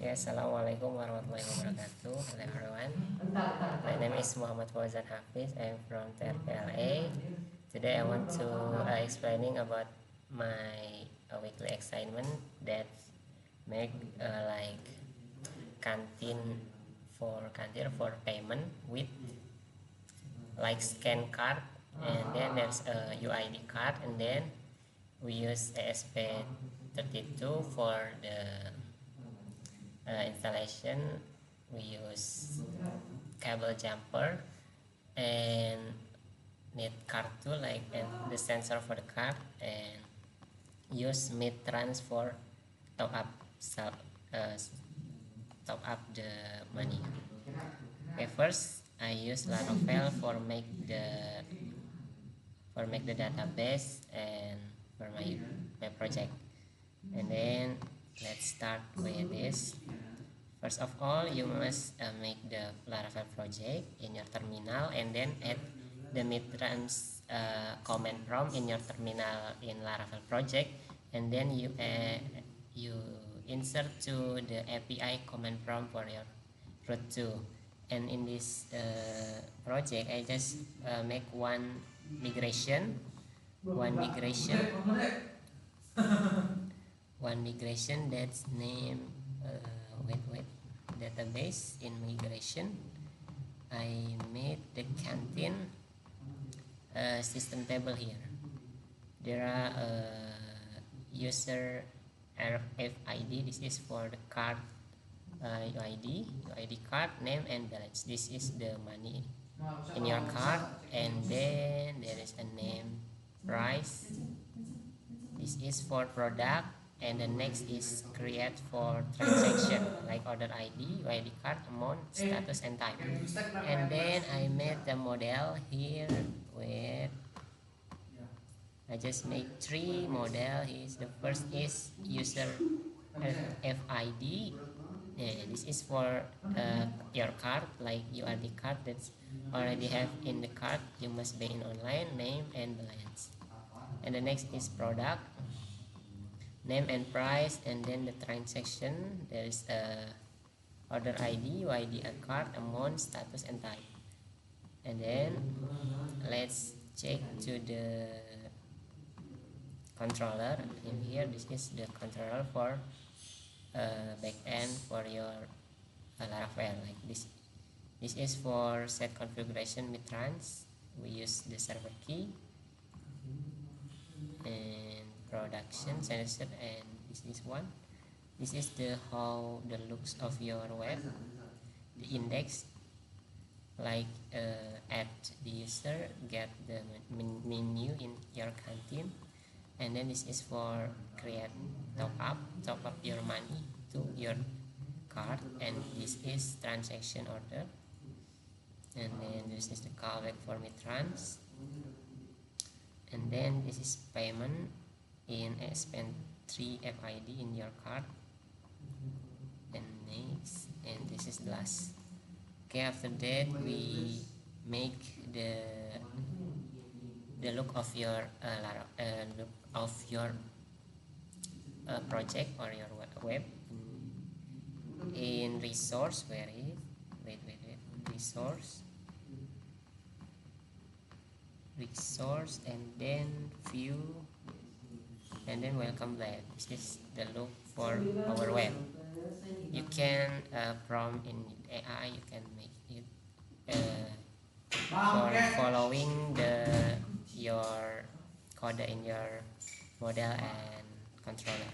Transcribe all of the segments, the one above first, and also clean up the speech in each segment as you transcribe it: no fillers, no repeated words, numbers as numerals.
Okay, Assalamualaikum warahmatullahi wabarakatuh. Hello everyone. My name is Muhammad Fauzan Hafiz. I am from TRPLA. Today I want to explaining about my weekly assignment that make like canteen for payment with like scan card, and then there's a UID card, and then we use ASP32 for the installation. We use cable jumper and need card too, like and the sensor for the card, and use Midtrans for top up uh, top up the money. Okay, first I use Laravel for make the database and for my project. And then let's start with this. First of all, you must make the Laravel project in your terminal, and then add the Midtrans command prompt in your terminal in Laravel project, and then you insert to the API command prompt for your root 2. And in this project, I just make one migration that's name wait database. In migration I made the canteen system table. Here there are user RFID. This is for the card UID card, name and balance. This is the money in your card, and then there is a name, price. This is for product, and the next is create for transaction like order ID, UID card, amount, status and time. And then I made the model here with I just make 3 model. The first is user FID. This is for your card, like UID card that's already have in the card. You must be in online, name and balance. And the next is product, name and price, and then the transaction. There is a order ID, UID card, amount, status and type. And then let's check to the controller. In here, this is the controller for backend for your Laravel. Like this is for set configuration Midtrans. We use the server key and production sensor, and this is one. This is the how the looks of your web, the index, like add the user, get the menu in your canteen, and then this is for create top up your money to your card, and this is transaction order, and then this is the callback for Midtrans, and then this is payment in ASP3 FID in your card, and next, and this is the last. Okay, after that we make the look of your project or your web in resource. Where is resource, and then view, and then welcome back. This is the look for our web. You can prompt in AI, you can make it for following your code in your model and controller.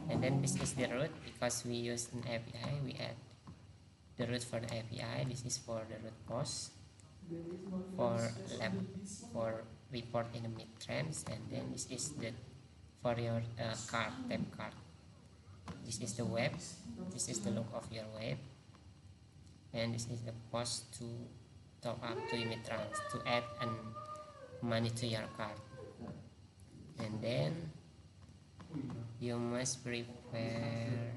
And then this is the root, because we use an API, we add the root for the API. This is for the root post for lab for report in the Midtrans, and then this is the for your card, tab card. This is the web, this is the look of your web, and this is the post to top up to Midtrans to add money to your card. And then you must prepare,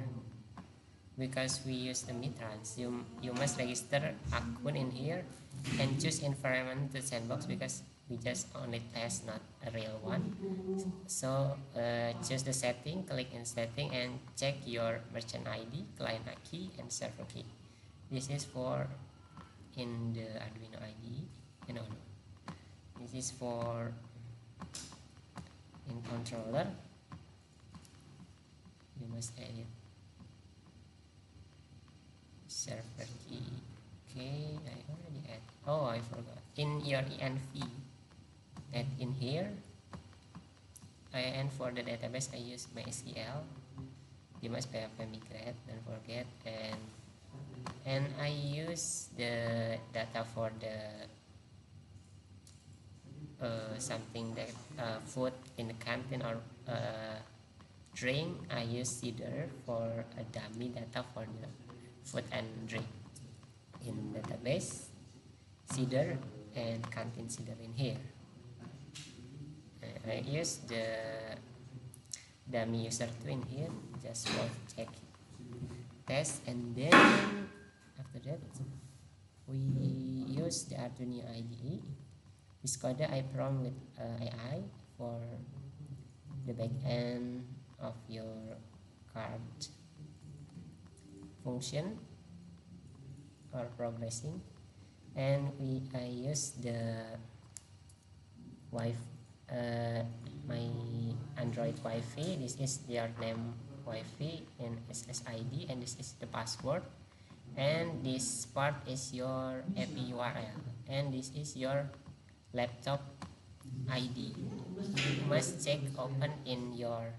because we use the Midtrans, you must register account in here and choose environment to sandbox, because we just only test, not a real one. So choose the setting, click in setting, and check your merchant ID, client key, and server key. This is for in the Arduino IDE. No, this is for in controller. You must edit server key. Okay, I already add. Oh, I forgot. In your env, add in here. And for the database, I use MySQL. You must PHP migrate, don't forget. And I use the data for the something that food in the canteen or drink. I use Cedar for a dummy data for the food and drink in database. Cedar and canteen Cedar in here. I use the dummy user 2 in here just for check test, and then after that we use the Arduino IDE. This code I prompt with AI for the back end of your card function or progressing, and I use the my Android Wi-Fi. This is their name Wi-Fi and SSID, and this is the password, and this part is your API URL, and this is your laptop ID. You must check open in your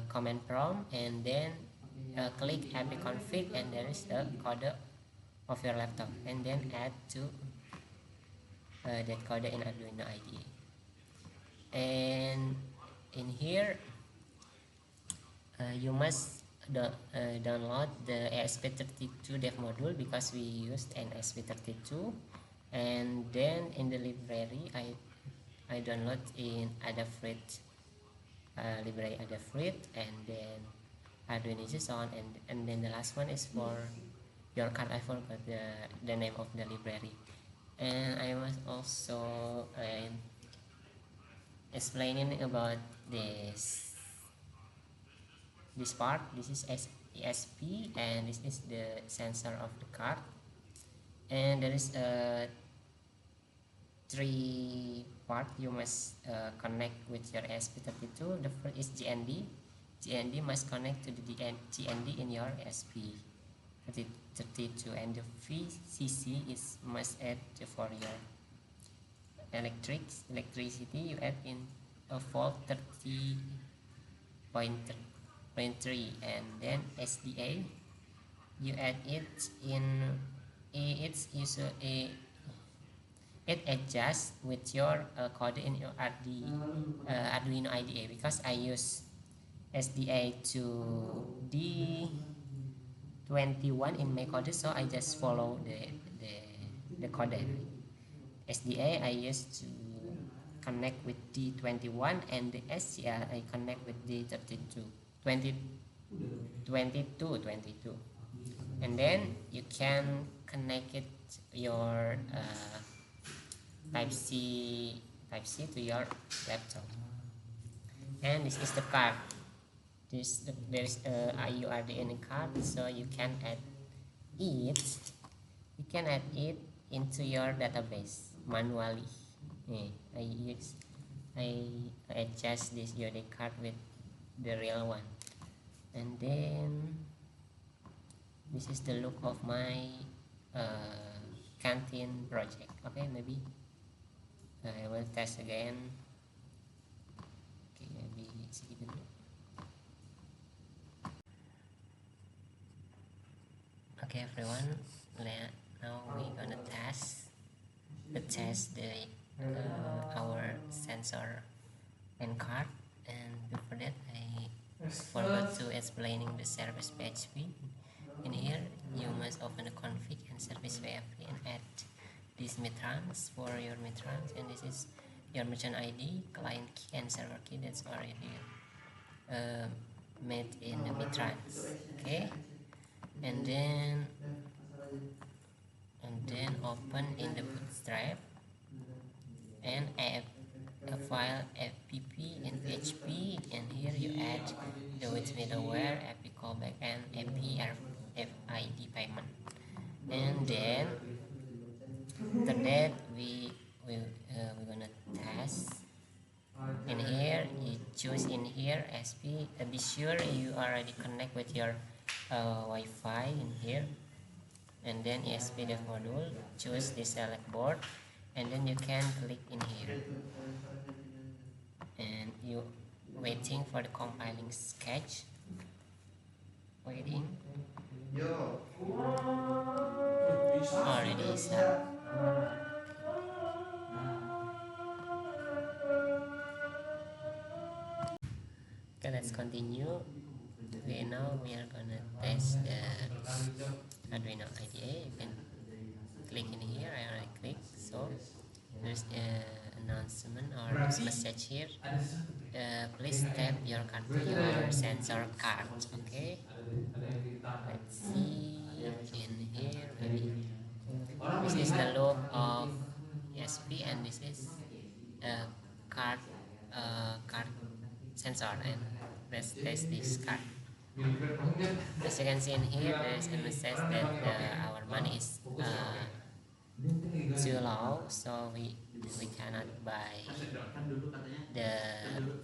command prompt, and then click ipconfig, and there is the code of your laptop, and then add to that code in Arduino IDE. And in here you must download the ESP32 dev module, because we used an ESP32. And then in the library I download in Adafruit library Adafruit, and then Arduino JSON, and then the last one is for your card. I forgot the name of the library. And I was also explaining about this part. This is ESP, and this is the sensor of the card, and there is a 3 part you must connect with your ESP32. The first is GND. GND must connect to the GND in your ESP32, and the VCC is must add for your electricity. You add in a volt 30.3, and then SDA you add it in it adjusts with your code in your Arduino IDE, because I use SDA to D21 in my code, so I just follow the code. SDA I used to connect with D21, and the SCR I connect with D32 22, and then you can connect it your type C to your laptop. And this is the card. There is a IURD in the card, so you can add it into your database manually. I adjust this URD card with the real one, and then this is the look of my canteen project. Okay, maybe I will test again. Okay, maybe segitu dulu. Okay everyone, now we're gonna test the our sensor and card. And before that I forgot to explaining the service PHP. In here you must open the config and service PHP and add these metrans for your metrans, and this is your merchant ID, client key, and server key. That's already made in the metrans. Okay, and then open in the Bootstrap, and a file fpp and php, and here you add the with middleware, app callback, and FID payment. And then after that we're gonna test. In here you choose in here SP, be sure you already connect with your Wi-Fi in here, and then ESP dev module, choose the select board, and then you can click in here, and you waiting for the compiling sketch, waiting, already set. Okay, let's continue. Okay, now we are gonna test the Arduino IDE. You can click in here. I already clicked. So there's an announcement or this message here. Please tap your card to your sensor card. Okay, let's see in here. Maybe this is the loop of ESP, and this is card card sensor, and let's test this card. As you can see in here, there is a message that our money is too low, so we cannot buy the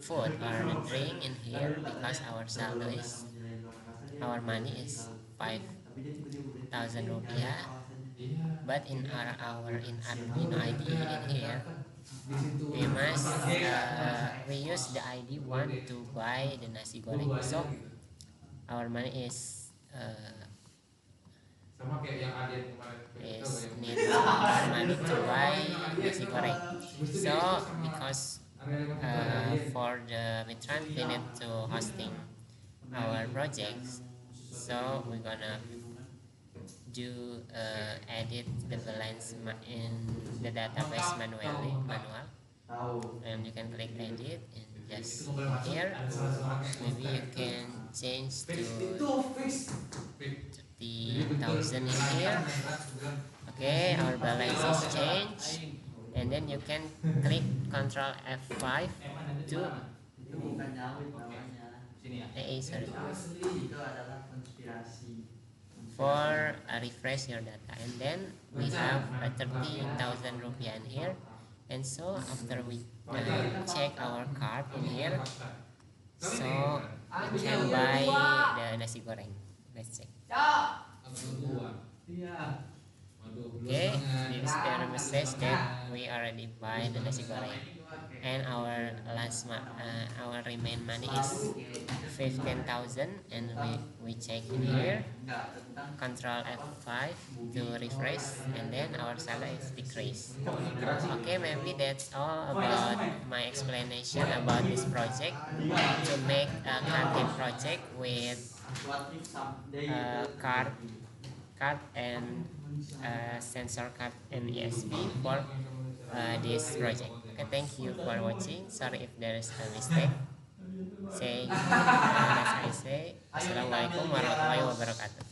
food or the drink in here because our money is 5,000 rupiah. But in our in Arduino IDE in here, we use the ID one to buy the nasi goreng. So our money is need our money to buy nasi goreng. So because for the Mitran we need to hosting our projects, so we're gonna do edit the balance in the database manual, and you can click edit and just here maybe you can change to 30,000 in here. Okay, our balance is changed, and then you can click Ctrl F5 to for refresh your data, and then we have 30,000 rupiah in here. And so after we check our card in here, so we can buy the nasi goreng. Let's check. Okay, this is the message that we already buy the nasi goreng, and our our remain money is 15,000, and we check in here, Control F5 to refresh, and then our salary is decreased. Okay, maybe that's all about my explanation about this project to make a content project with card and sensor card and ESP for this project. Okay, thank you for watching. Sorry if there is a mistake. Say as I say, Assalamualaikum warahmatullahi wabarakatuh.